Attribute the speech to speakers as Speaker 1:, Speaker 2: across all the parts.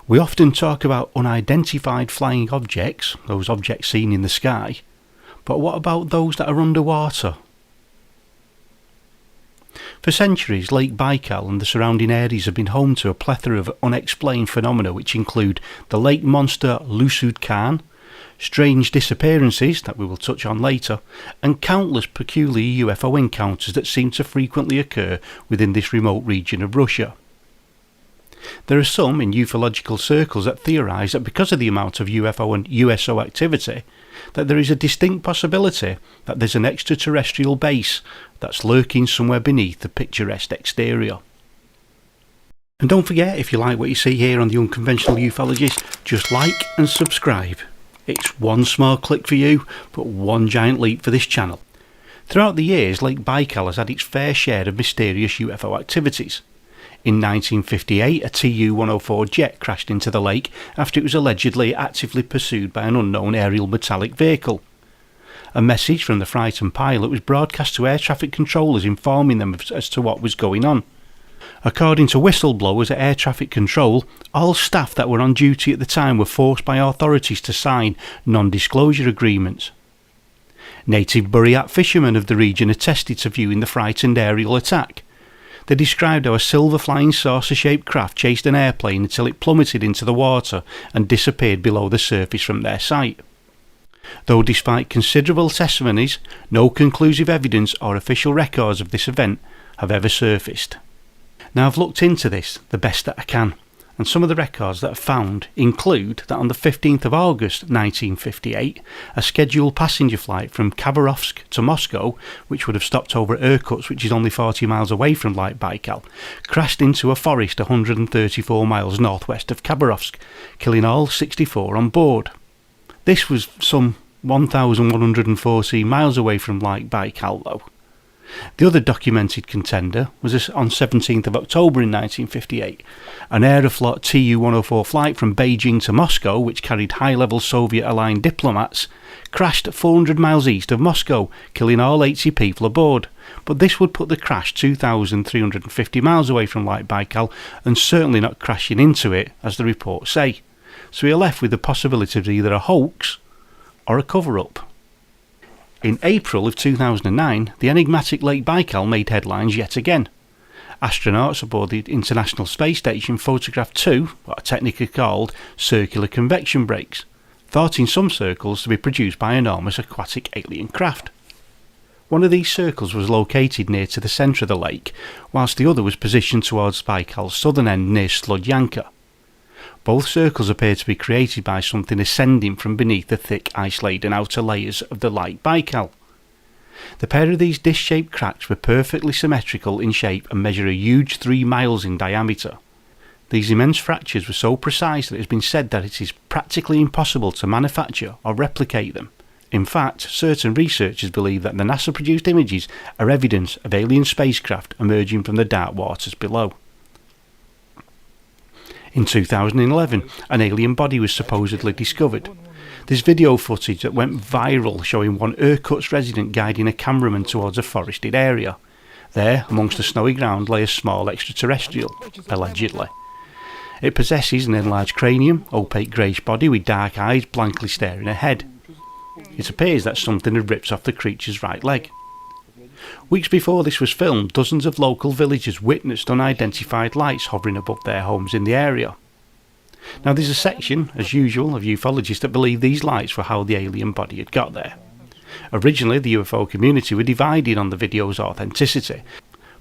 Speaker 1: We often talk about unidentified flying objects, those objects seen in the sky, but what about those that are underwater? For centuries, Lake Baikal and the surrounding areas have been home to a plethora of unexplained phenomena which include the lake monster Lusud Khan, strange disappearances that we will touch on later, and countless peculiar UFO encounters that seem to frequently occur within this remote region of Russia. There are some in ufological circles that theorise that because of the amount of UFO and USO activity, that there is a distinct possibility that there's an extraterrestrial base that's lurking somewhere beneath the picturesque exterior. And don't forget, if you like what you see here on the Unconventional Ufologist, just like and subscribe. It's one small click for you, but one giant leap for this channel. Throughout the years, Lake Baikal has had its fair share of mysterious UFO activities. In 1958, a Tu-104 jet crashed into the lake after it was allegedly actively pursued by an unknown aerial metallic vehicle. A message from the frightened pilot was broadcast to air traffic controllers informing them as to what was going on. According to whistleblowers at air traffic control, all staff that were on duty at the time were forced by authorities to sign non-disclosure agreements. Native Buryat fishermen of the region attested to viewing the frightened aerial attack. They described how a silver flying saucer-shaped craft chased an airplane until it plummeted into the water and disappeared below the surface from their sight. Though despite considerable testimonies, no conclusive evidence or official records of this event have ever surfaced. Now I've looked into this the best that I can, and some of the records that I've found include that on the 15th of August 1958, a scheduled passenger flight from Khabarovsk to Moscow, which would have stopped over at Irkutsk, which is only 40 miles away from Lake Baikal, crashed into a forest 134 miles northwest of Khabarovsk, killing all 64 on board. This was some 1,114 miles away from Lake Baikal though. The other documented contender was on 17th of October in 1958. An Aeroflot Tu-104 flight from Beijing to Moscow, which carried high-level Soviet-aligned diplomats, crashed 400 miles east of Moscow, killing all 80 people aboard. But this would put the crash 2,350 miles away from Lake Baikal and certainly not crashing into it, as the reports say. So we are left with the possibility of either a hoax or a cover-up. In April of 2009, the enigmatic Lake Baikal made headlines yet again. Astronauts aboard the International Space Station photographed two, what are technically called circular convection breaks, thought in some circles to be produced by enormous aquatic alien craft. One of these circles was located near to the centre of the lake, whilst the other was positioned towards Baikal's southern end near Slodyanka. Both circles appear to be created by something ascending from beneath the thick ice-laden outer layers of the Lake Baikal. The pair of these disc-shaped cracks were perfectly symmetrical in shape and measure a huge 3 miles in diameter. These immense fractures were so precise that it has been said that it is practically impossible to manufacture or replicate them. In fact, certain researchers believe that the NASA-produced images are evidence of alien spacecraft emerging from the dark waters below. In 2011, an alien body was supposedly discovered. There's video footage that went viral showing one Irkutsk resident guiding a cameraman towards a forested area. There, amongst the snowy ground, lay a small extraterrestrial, allegedly. It possesses an enlarged cranium, opaque greyish body with dark eyes blankly staring ahead. It appears that something had ripped off the creature's right leg. Weeks before this was filmed, dozens of local villagers witnessed unidentified lights hovering above their homes in the area. Now there's a section, as usual, of ufologists that believe these lights were how the alien body had got there. Originally the UFO community were divided on the video's authenticity,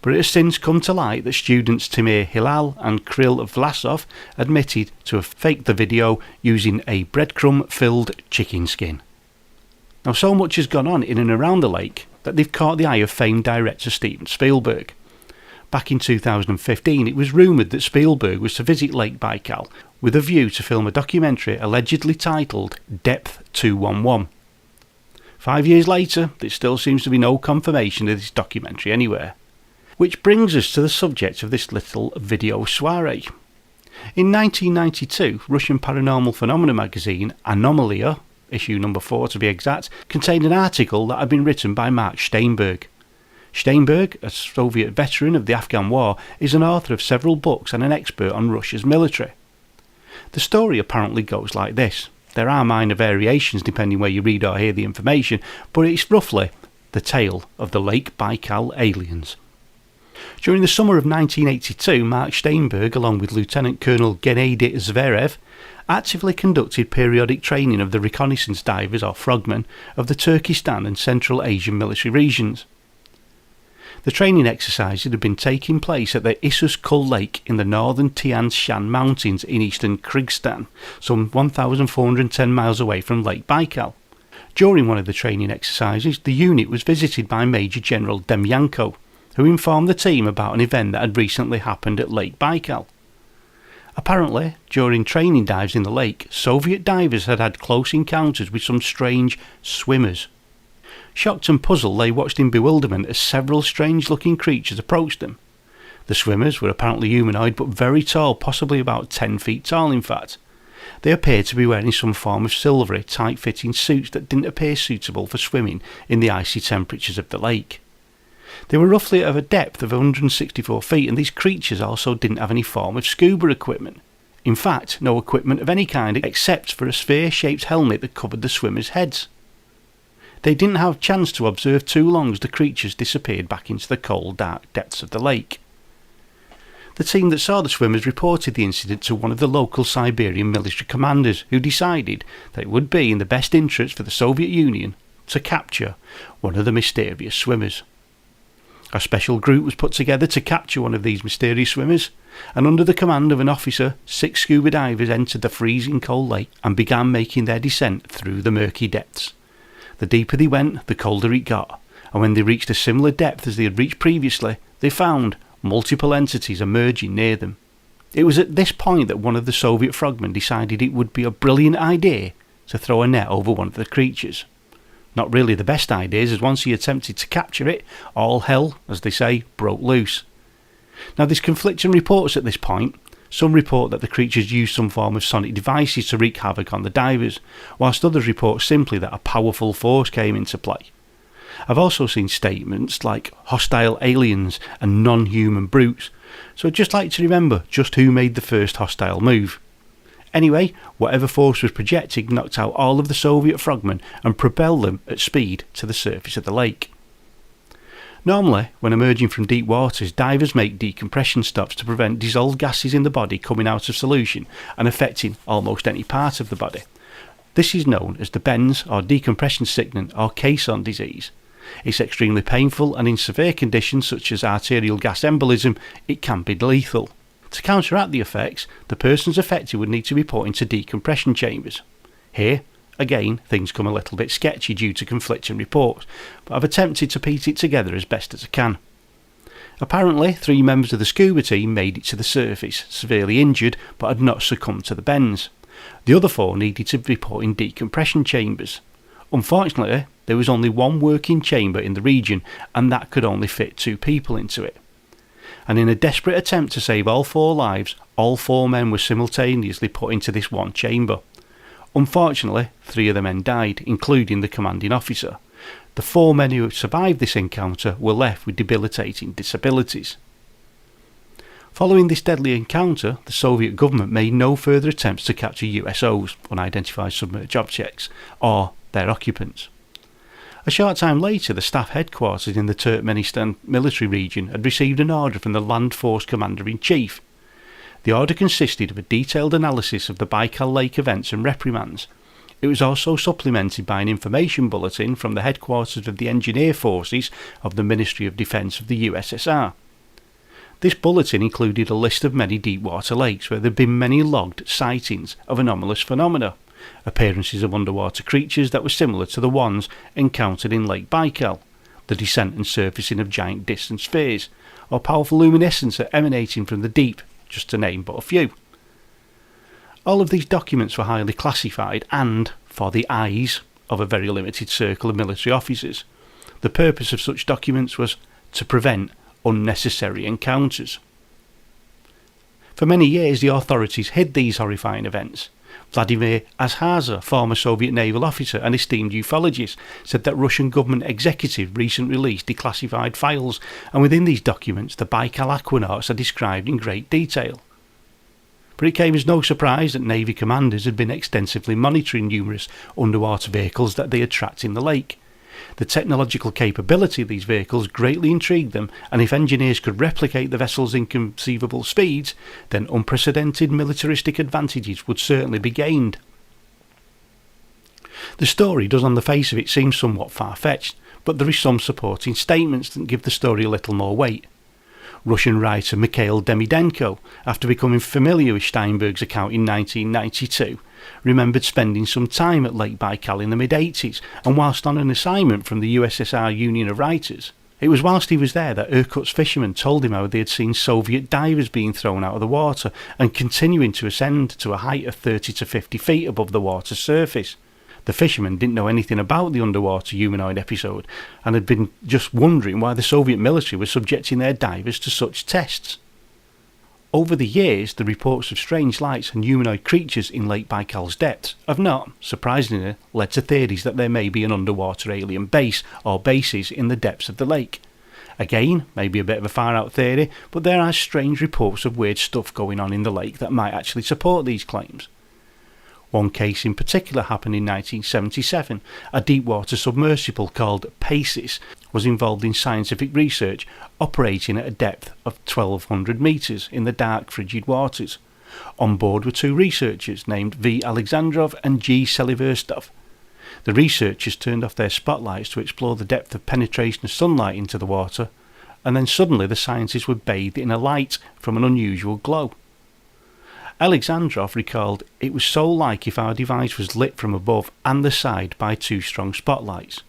Speaker 1: but it has since come to light that students Timur Hilal and Kirill Vlasov admitted to have faked the video using a breadcrumb-filled chicken skin. Now so much has gone on in and around the lake that they've caught the eye of famed director Steven Spielberg. Back in 2015 it was rumoured that Spielberg was to visit Lake Baikal with a view to film a documentary allegedly titled Depth 211. 5 years later, there still seems to be no confirmation of this documentary anywhere. Which brings us to the subject of this little video soiree. In 1992, Russian paranormal phenomena magazine Anomalies, issue number 4 to be exact, contained an article that had been written by Mark Steinberg. Steinberg, a Soviet veteran of the Afghan War, is an author of several books and an expert on Russia's military. The story apparently goes like this. There are minor variations depending where you read or hear the information, but it's roughly the tale of the Lake Baikal aliens. During the summer of 1982, Mark Steinberg, along with Lieutenant Colonel Gennady Zverev, actively conducted periodic training of the reconnaissance divers or frogmen of the Turkestan and Central Asian military regions. The training exercises had been taking place at the Isus Kul Lake in the northern Tian Shan Mountains in eastern Kyrgyzstan, some 1,410 miles away from Lake Baikal. During one of the training exercises, the unit was visited by Major General Demyanko, who informed the team about an event that had recently happened at Lake Baikal. Apparently, during training dives in the lake, Soviet divers had had close encounters with some strange swimmers. Shocked and puzzled, they watched in bewilderment as several strange-looking creatures approached them. The swimmers were apparently humanoid, but very tall, possibly about 10 feet tall in fact. They appeared to be wearing some form of silvery, tight-fitting suits that didn't appear suitable for swimming in the icy temperatures of the lake. They were roughly at a depth of 164 feet, and these creatures also didn't have any form of scuba equipment. In fact, no equipment of any kind except for a sphere-shaped helmet that covered the swimmers' heads. They didn't have a chance to observe too long as the creatures disappeared back into the cold, dark depths of the lake. The team that saw the swimmers reported the incident to one of the local Siberian military commanders, who decided that it would be in the best interest for the Soviet Union to capture one of the mysterious swimmers. A special group was put together to capture one of these mysterious swimmers, and under the command of an officer, 6 scuba divers entered the freezing cold lake and began making their descent through the murky depths. The deeper they went, the colder it got, and when they reached a similar depth as they had reached previously, they found multiple entities emerging near them. It was at this point that one of the Soviet frogmen decided it would be a brilliant idea to throw a net over one of the creatures. Not really the best ideas, as once he attempted to capture it, all hell, as they say, broke loose. Now there's conflicting reports at this point. Some report that the creatures used some form of sonic devices to wreak havoc on the divers, whilst others report simply that a powerful force came into play. I've also seen statements like hostile aliens and non-human brutes, so I'd just like to remember just who made the first hostile move. Anyway, whatever force was projected knocked out all of the Soviet frogmen and propelled them at speed to the surface of the lake. Normally, when emerging from deep waters, divers make decompression stops to prevent dissolved gases in the body coming out of solution and affecting almost any part of the body. This is known as the Benz or decompression sickness or caisson disease. It's extremely painful, and in severe conditions such as arterial gas embolism, it can be lethal. To counteract the effects, the persons affected would need to be put into decompression chambers. Here, again, things come a little bit sketchy due to conflicting reports, but I've attempted to piece it together as best as I can. Apparently, 3 members of the scuba team made it to the surface, severely injured, but had not succumbed to the bends. The other 4 needed to be put in decompression chambers. Unfortunately, there was only one working chamber in the region, and that could only fit 2 people into it. And in a desperate attempt to save all 4 lives, all 4 men were simultaneously put into this one chamber. Unfortunately, 3 of the men died, including the commanding officer. The 4 men who survived this encounter were left with debilitating disabilities. Following this deadly encounter, the Soviet government made no further attempts to capture USOs, unidentified submerged objects, or their occupants. A short time later, the staff headquarters in the Turkmenistan military region had received an order from the Land Force Commander-in-Chief. The order consisted of a detailed analysis of the Baikal Lake events and reprimands. It was also supplemented by an information bulletin from the headquarters of the Engineer Forces of the Ministry of Defence of the USSR. This bulletin included a list of many deep-water lakes where there had been many logged sightings of anomalous phenomena, appearances of underwater creatures that were similar to the ones encountered in Lake Baikal, the descent and surfacing of giant discs and spheres, or powerful luminescence emanating from the deep, just to name but a few. All of these documents were highly classified and, for the eyes of a very limited circle of military officers, the purpose of such documents was to prevent unnecessary encounters. For many years the authorities hid these horrifying events. Vladimir Azhaza, former Soviet naval officer and esteemed ufologist, said that Russian government executive recently released declassified files, and within these documents the Baikal aquanauts are described in great detail. but it came as no surprise that Navy commanders had been extensively monitoring numerous underwater vehicles that they had tracked in the lake. The technological capability of these vehicles greatly intrigued them, and if engineers could replicate the vessel's inconceivable speeds, then unprecedented militaristic advantages would certainly be gained. The story does on the face of it seem somewhat far-fetched, but there is some supporting statements that give the story a little more weight. Russian writer Mikhail Demidenko, after becoming familiar with Steinberg's account in 1992, remembered spending some time at Lake Baikal in the mid-80s, and whilst on an assignment from the USSR Union of Writers. It was whilst he was there that Irkutsk fishermen told him how they had seen Soviet divers being thrown out of the water and continuing to ascend to a height of 30 to 50 feet above the water's surface. The fishermen didn't know anything about the underwater humanoid episode and had been just wondering why the Soviet military was subjecting their divers to such tests. Over the years, the reports of strange lights and humanoid creatures in Lake Baikal's depths have not, surprisingly, led to theories that there may be an underwater alien base or bases in the depths of the lake. Again, maybe a bit of a far-out theory, but there are strange reports of weird stuff going on in the lake that might actually support these claims. One case in particular happened in 1977. A deep-water submersible called PACES was involved in scientific research, operating at a depth of 1,200 metres in the dark, frigid waters. On board were two researchers named V. Alexandrov and G. Seliverstov. The researchers turned off their spotlights to explore the depth of penetration of sunlight into the water, and then suddenly the scientists were bathed in a light from an unusual glow. Alexandrov recalled, "It was so like if our device was lit from above and the side by two strong spotlights.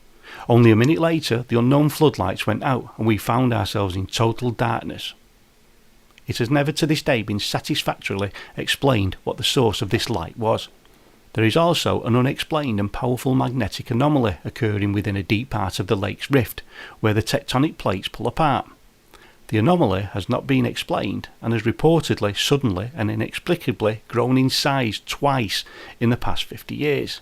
Speaker 1: Only a minute later, the unknown floodlights went out and we found ourselves in total darkness." It has never to this day been satisfactorily explained what the source of this light was. There is also an unexplained and powerful magnetic anomaly occurring within a deep part of the lake's rift, where the tectonic plates pull apart. The anomaly has not been explained and has reportedly, suddenly and inexplicably grown in size twice in the past 50 years.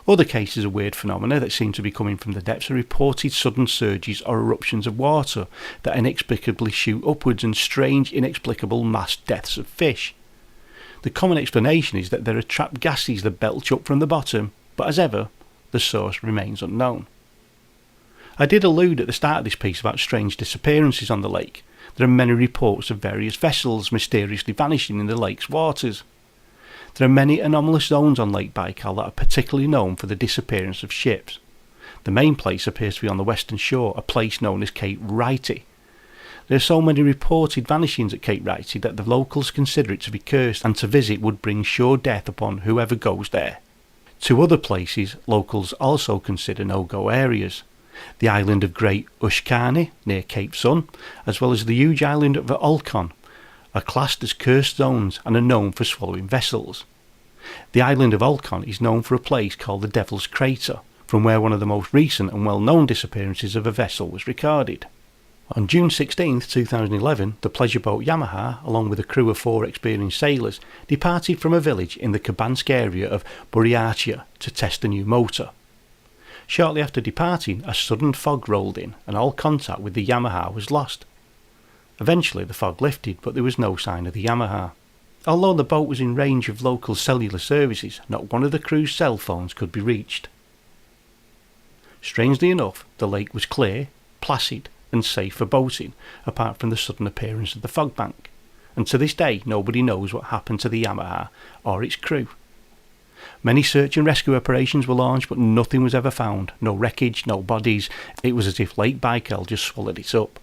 Speaker 1: Other cases of weird phenomena that seem to be coming from the depths are reported sudden surges or eruptions of water that inexplicably shoot upwards, and strange, inexplicable mass deaths of fish. The common explanation is that there are trapped gases that belch up from the bottom, but as ever, the source remains unknown. I did allude at the start of this piece about strange disappearances on the lake. There are many reports of various vessels mysteriously vanishing in the lake's waters. There are many anomalous zones on Lake Baikal that are particularly known for the disappearance of ships. The main place appears to be on the western shore, a place known as Cape Righty. There are so many reported vanishings at Cape Righty that the locals consider it to be cursed, and to visit would bring sure death upon whoever goes there. Two other places locals also consider no-go areas: the island of Great Ushkani near Cape Sun, as well as the huge island of Olkon, are classed as cursed zones and are known for swallowing vessels. The island of Olkon is known for a place called the Devil's Crater, from where one of the most recent and well-known disappearances of a vessel was recorded. On June 16, 2011, the pleasure boat Yamaha, along with a crew of 4 experienced sailors, departed from a village in the Kubansk area of Buryatia to test a new motor. Shortly after departing, a sudden fog rolled in and all contact with the Yamaha was lost. Eventually the fog lifted, but there was no sign of the Yamaha. Although the boat was in range of local cellular services, not one of the crew's cell phones could be reached. Strangely enough, the lake was clear, placid and safe for boating, apart from the sudden appearance of the fog bank, and to this day nobody knows what happened to the Yamaha or its crew. Many search and rescue operations were launched, but nothing was ever found. No wreckage, no bodies. It was as if Lake Baikal just swallowed it up.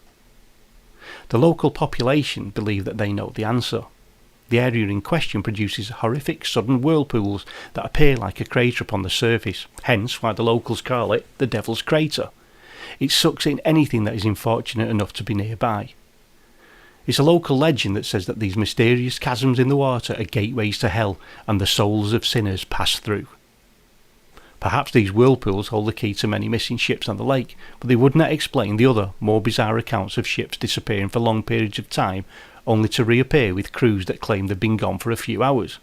Speaker 1: The local population believe that they know the answer. The area in question produces horrific sudden whirlpools that appear like a crater upon the surface, hence why the locals call it the Devil's Crater. It sucks in anything that is unfortunate enough to be nearby. It's a local legend that says that these mysterious chasms in the water are gateways to hell, and the souls of sinners pass through. Perhaps these whirlpools hold the key to many missing ships on the lake, but they would not explain the other, more bizarre accounts of ships disappearing for long periods of time, only to reappear with crews that claim they've been gone for a few hours.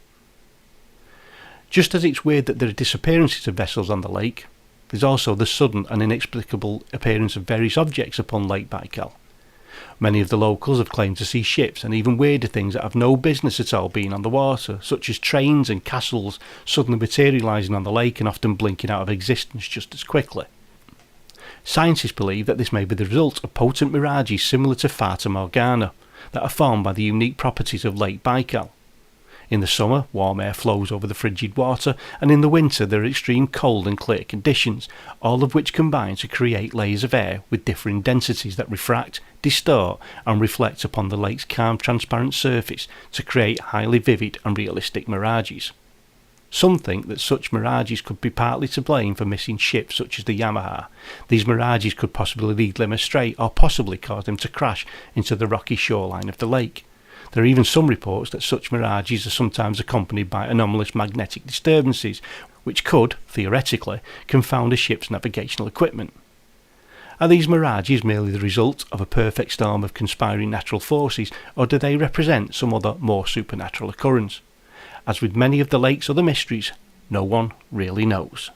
Speaker 1: Just as it's weird that there are disappearances of vessels on the lake, there's also the sudden and inexplicable appearance of various objects upon Lake Baikal. Many of the locals have claimed to see ships and even weirder things that have no business at all being on the water, such as trains and castles suddenly materialising on the lake and often blinking out of existence just as quickly. Scientists believe that this may be the result of potent mirages similar to Fata Morgana that are formed by the unique properties of Lake Baikal. In the summer, warm air flows over the frigid water, and in the winter there are extreme cold and clear conditions, all of which combine to create layers of air with differing densities that refract, distort and reflect upon the lake's calm transparent surface to create highly vivid and realistic mirages. Some think that such mirages could be partly to blame for missing ships such as the Yamaha. These mirages could possibly lead them astray or possibly cause them to crash into the rocky shoreline of the lake. There are even some reports that such mirages are sometimes accompanied by anomalous magnetic disturbances, which could, theoretically, confound a ship's navigational equipment. Are these mirages merely the result of a perfect storm of conspiring natural forces, or do they represent some other more supernatural occurrence? As with many of the lake's other mysteries, no one really knows.